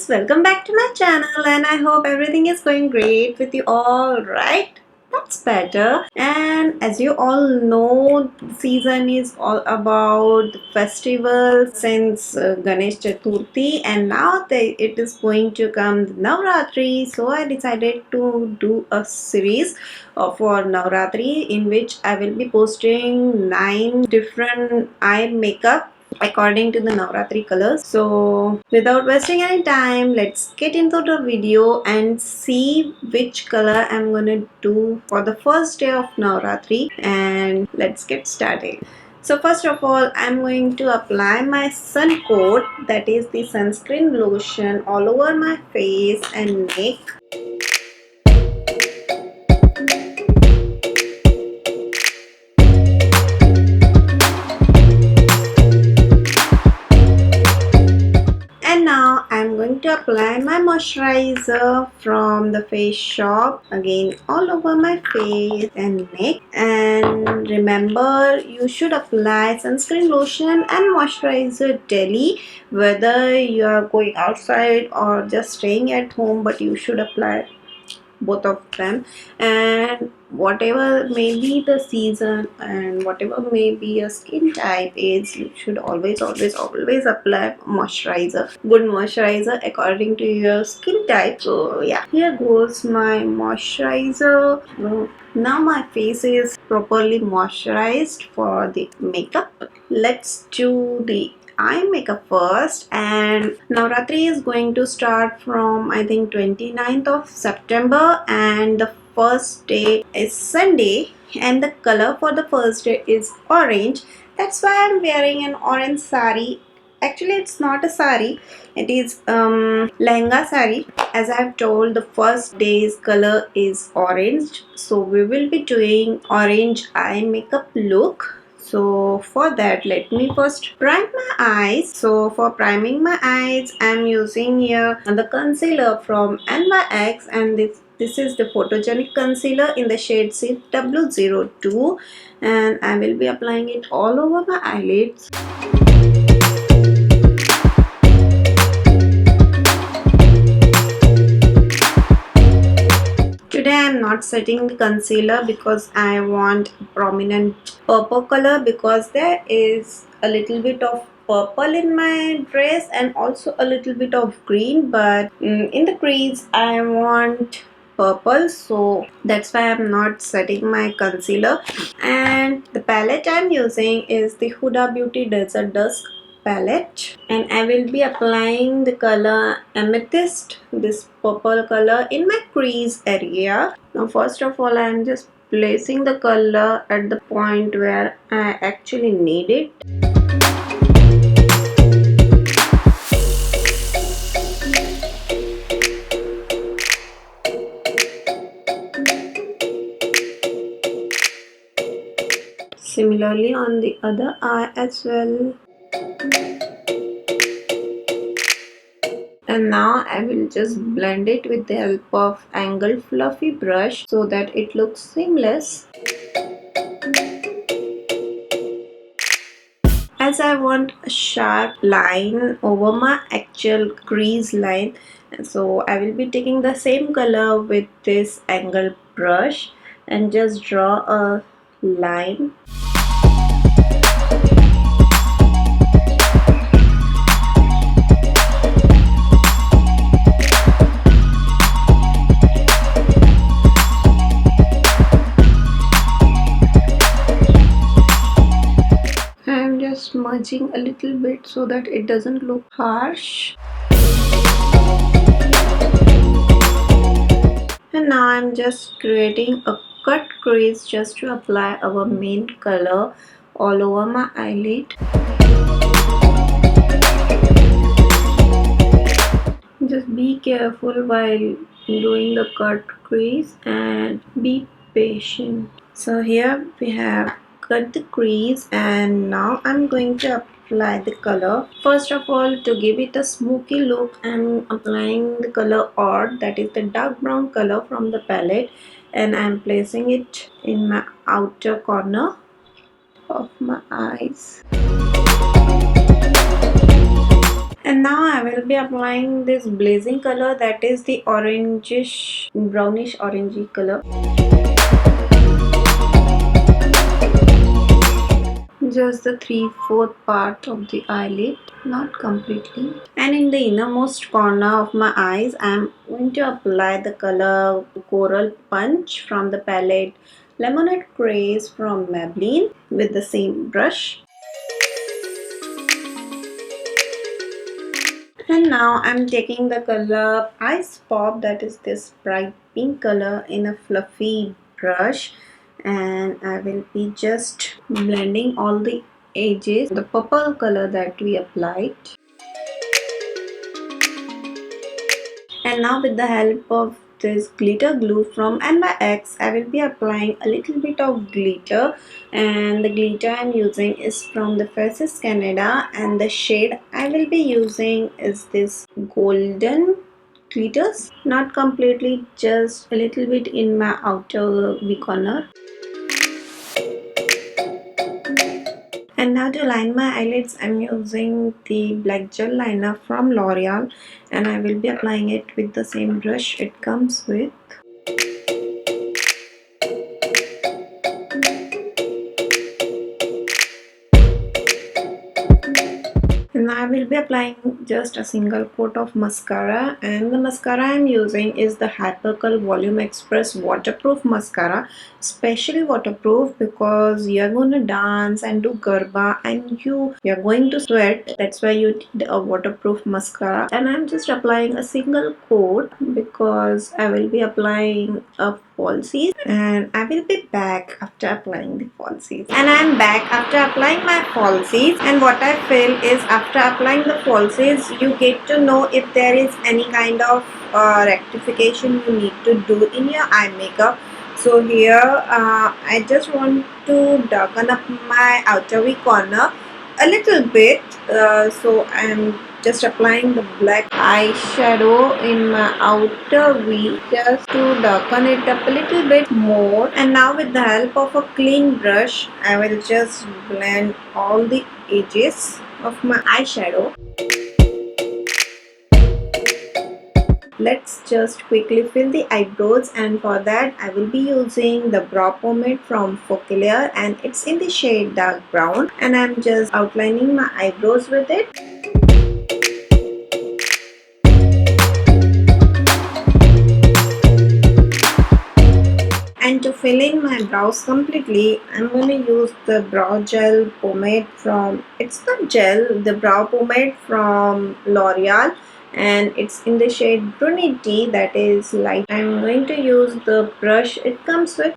friends, welcome back to my channel and I hope everything is going great with you all, right? That's better. And as you all know, the season is all about the festival since Ganesh Chaturthi, and now it is going to come Navratri. So I decided to do a series for Navratri in which I will be posting 9 different eye makeup according to the Navratri colors. So without wasting any time, let's get into the video and see which color I'm gonna do for the first day of Navratri, and let's get started. So first of all, I'm going to apply my sun coat, that is the sunscreen lotion, all over my face and neck. And now I'm going to apply my moisturizer from the Face Shop, again all over my face and neck. And remember, you should apply sunscreen lotion and moisturizer daily, whether you are going outside or just staying at home, but you should apply both of them. And whatever may be the season and whatever may be your skin type is, you should always apply moisturizer, good moisturizer according to your skin type. So yeah, here goes my moisturizer. Now my face is properly moisturized for the makeup. Let's do the eye makeup first. And Navratri is going to start from I think 29th of September, and the first day is Sunday, and the color for the first day is orange. That's why I'm wearing an orange sari. Actually, it's not a sari, it is lehenga sari. As I have told, the first day's color is orange, so we will be doing orange eye makeup look. So for that, let me first prime my eyes. So for priming my eyes, I'm using here the concealer from NYX, and this is the photogenic concealer in the shade W02, and I will be applying it all over my eyelids. Today I am not setting the concealer because I want prominent purple color, because there is a little bit of purple in my dress and also a little bit of green, but in the crease I want purple, so that's why I'm not setting my concealer. And the palette I'm using is the Huda Beauty Desert Dusk palette, and I will be applying the color Amethyst, this purple color, in my crease area. Now first of all, I am just placing the color at the point where I actually need it. Similarly on the other eye as well. And now I will just blend it with the help of angled fluffy brush so that it looks seamless. As I want a sharp line over my actual crease line, so I will be taking the same color with this angled brush and just draw a line. Smudging a little bit so that it doesn't look harsh. And now I'm just creating a cut crease just to apply our main color all over my eyelid. Just be careful while doing the cut crease and be patient. So here we have cut the crease, and now I'm going to apply the color. First of all, to give it a smoky look, I'm applying the color Oud, that is the dark brown color from the palette, and I'm placing it in my outer corner of my eyes. And now I will be applying this blazing color, that is the orangish, brownish orangey color. Just the 3/4 part of the eyelid, not completely. And in the innermost corner of my eyes, I am going to apply the color Coral Punch from the palette Lemonade Craze from Maybelline with the same brush. And now I'm taking the color Ice Pop, that is this bright pink color, in a fluffy brush, and I will be just blending all the edges, the purple color that we applied. And now with the help of this glitter glue from NYX, I will be applying a little bit of glitter, and the glitter I'm using is from the Faces Canada, and the shade I will be using is this golden glitters, not completely, just a little bit in my outer V corner. And now to line my eyelids, I'm using the black gel liner from L'Oreal, and I will be applying it with the same brush it comes with. And I will be applying just a single coat of mascara, and the mascara I am using is the Hypercurl Volume Express waterproof mascara. Specially waterproof because you're gonna dance and do garba and you're going to sweat. That's why you need a waterproof mascara. And I'm just applying a single coat because I will be applying a falsies, and I will be back after applying the falsies. And I'm back after applying my falsies, and what I feel is after applying the falsies you get to know if there is any kind of rectification you need to do in your eye makeup. So here I just want to darken up my outer V corner a little bit, so I'm just applying the black eyeshadow in my outer V just to darken it up a little bit more. And now with the help of a clean brush, I will just blend all the edges of my eyeshadow. Let's just quickly fill the eyebrows, and for that I will be using the brow pomade from Focalier, and it's in the shade dark brown, and I'm just outlining my eyebrows with it. And to fill in my brows completely, I'm going to use the brow gel pomade from, it's the gel, the brow pomade from L'Oreal, and it's in the shade Brunette, that is light. I'm going to use the brush it comes with.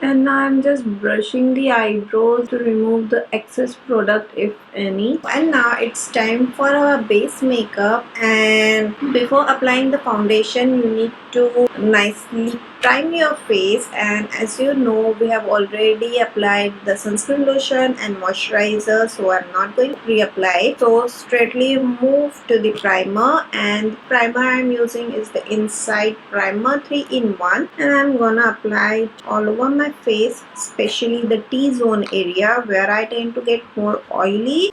And now I'm just brushing the eyebrows to remove the excess product if any. And now it's time for our base makeup, and before applying the foundation you need to nicely prime your face. And as you know, we have already applied the sunscreen lotion and moisturizer, so I'm not going to reapply. So straightly move to the primer, and the primer I'm using is the Inside Primer 3-in-1, and I'm gonna apply it all over my face, especially the T-zone area where I tend to get more oily.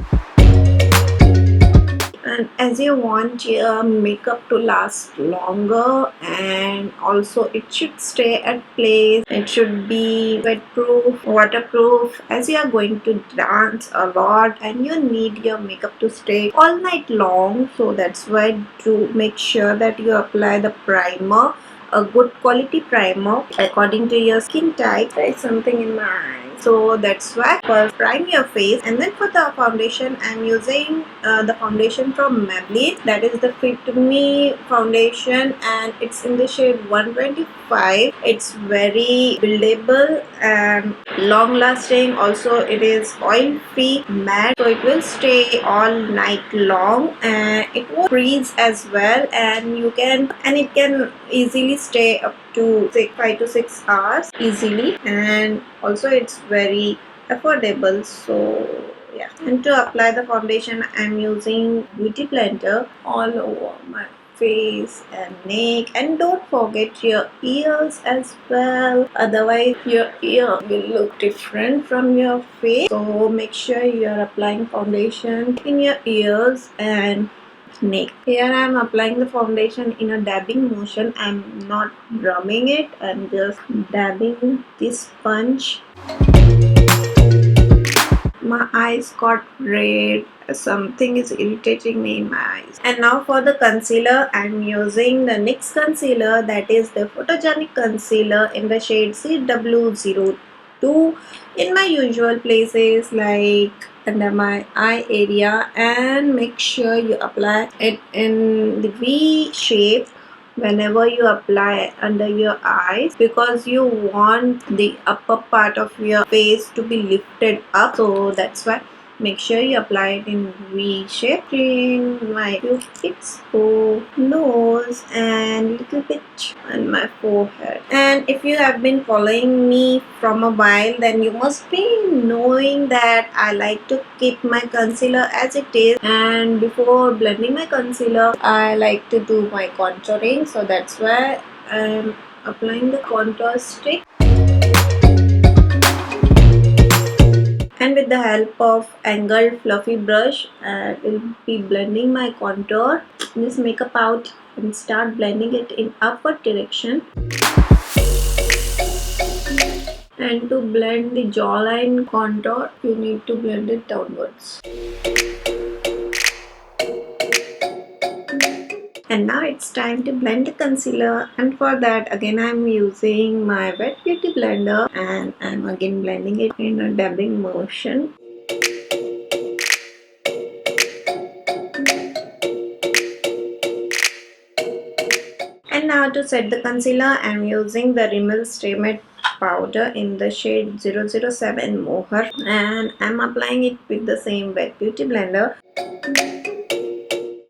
And as you want your makeup to last longer, and also it should stay at place, it should be wet proof, waterproof, as you are going to dance a lot and you need your makeup to stay all night long. So that's why to make sure that you apply the primer, a good quality primer according to your skin type. There is something in my eye, so that's why first prime your face. And then for the foundation, I'm using the foundation from Maybelline, that is the Fit Me foundation, and it's in the shade 125. It's very buildable and long lasting. Also it is oil free, matte, so it will stay all night long, and it won't freeze as well, and it can easily stay up to 5 to 6 hours easily. And also it's very affordable. So yeah, and to apply the foundation I'm using beauty blender all over my face and neck, and don't forget your ears as well, otherwise your ear will look different from your face. So make sure you are applying foundation in your ears and neck. Here I am applying the foundation in a dabbing motion. I'm not rubbing it, I'm just dabbing this sponge. My eyes got red. Something is irritating me in my eyes. And now for the concealer, I'm using the NYX concealer, that is the photogenic concealer in the shade CW02 in my usual places like under my eye area, and make sure you apply it in the V shape whenever you apply under your eyes, because you want the upper part of your face to be lifted up. So that's why make sure you apply it in V shape in my pupils, nose, and little bit on my forehead. And if you have been following me from a while, then you must be knowing that I like to keep my concealer as it is, and before blending my concealer I like to do my contouring. So that's why I'm applying the contour stick, and with the help of angled fluffy brush I will be blending my contour. Just make a pout and start blending it in upward direction. And to blend the jawline contour, you need to blend it downwards. And now it's time to blend the concealer, and for that again I'm using my wet beauty blender, and I'm again blending it in a dabbing motion. And now to set the concealer, I'm using the REMEL Stay Matte powder in the shade 007 Mohair, and I'm applying it with the same wet beauty blender.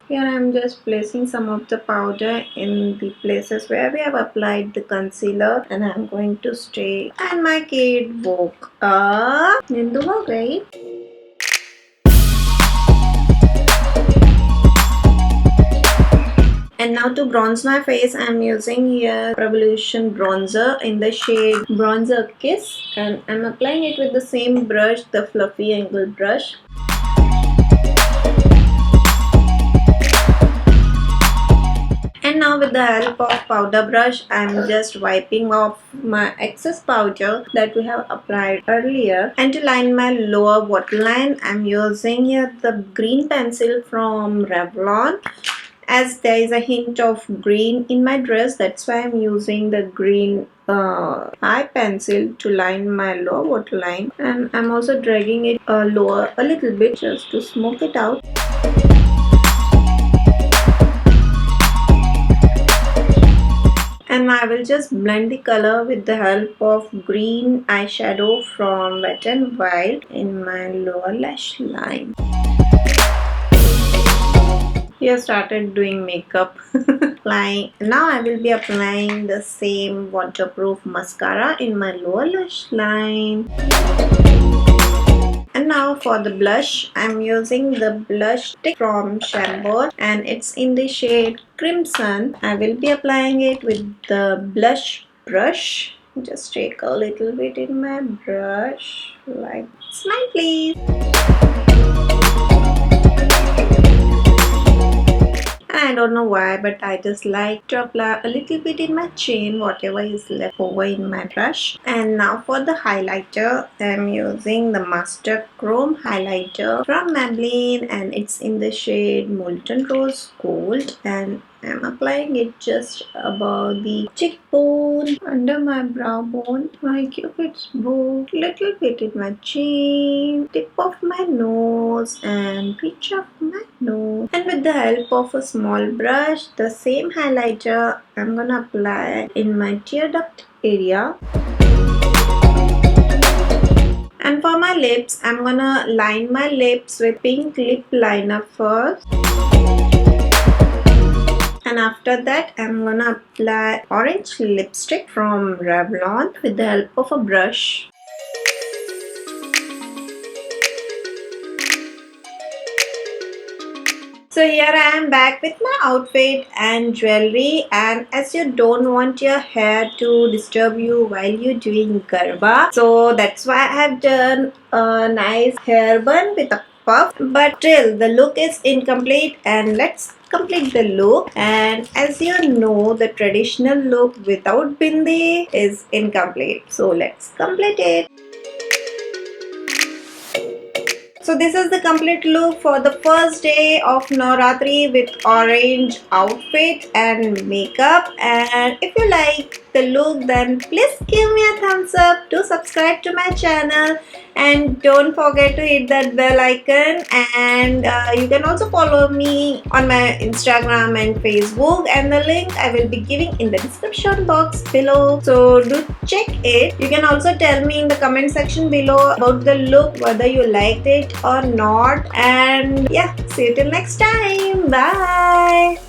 Here I am just placing some of the powder in the places where we have applied the concealer, and I'm going to stay. And my kid woke up. Nindu ho gayi. And now to bronze my face, I'm using here Revolution bronzer in the shade Bronzer Kiss, and I'm applying it with the same brush, the fluffy angled brush. And now with the help of powder brush, I'm just wiping off my excess powder that we have applied earlier. And to line my lower waterline, I'm using here the green pencil from Revlon. As there is a hint of green in my dress, that's why I'm using the green eye pencil to line my lower waterline. And I'm also dragging it lower a little bit just to smoke it out. And I will just blend the color with the help of green eyeshadow from Wet n Wild in my lower lash line. Here started doing makeup. Now I will be applying the same waterproof mascara in my lower lash line. And now for the blush, I'm using the blush stick from Shampoo, and it's in the shade Crimson. I will be applying it with the blush brush. Just take a little bit in my brush, like smile please. I don't know why, but I just like to apply a little bit in my chin, whatever is left over in my brush. And now for the highlighter, I'm using the Master Chrome highlighter from Maybelline, and it's in the shade Molten Rose Gold. And I'm applying it just above the cheekbone, under my brow bone, my cupid's bow, little bit in my chin, tip of my nose, and bridge of my nose. And with the help of a small brush, the same highlighter I'm gonna apply in my tear duct area. And for my lips, I'm gonna line my lips with pink lip liner first. And after that, I'm gonna apply orange lipstick from Revlon with the help of a brush. So here I am back with my outfit and jewelry, and as you don't want your hair to disturb you while you're doing Garba, so that's why I have done a nice hair bun with a puff, but still the look is incomplete, and let's complete the look. And as you know, the traditional look without bindi is incomplete, so let's complete it. So this is the complete look for the first day of Navratri with orange outfit and makeup. And if you like the look, then please give me a thumbs up. Do subscribe to my channel and don't forget to hit that bell icon. And you can also follow me on my Instagram and Facebook, and the link I will be giving in the description box below. So do check it. You can also tell me in the comment section below about the look, whether you liked it or not. And yeah, see you till next time. Bye.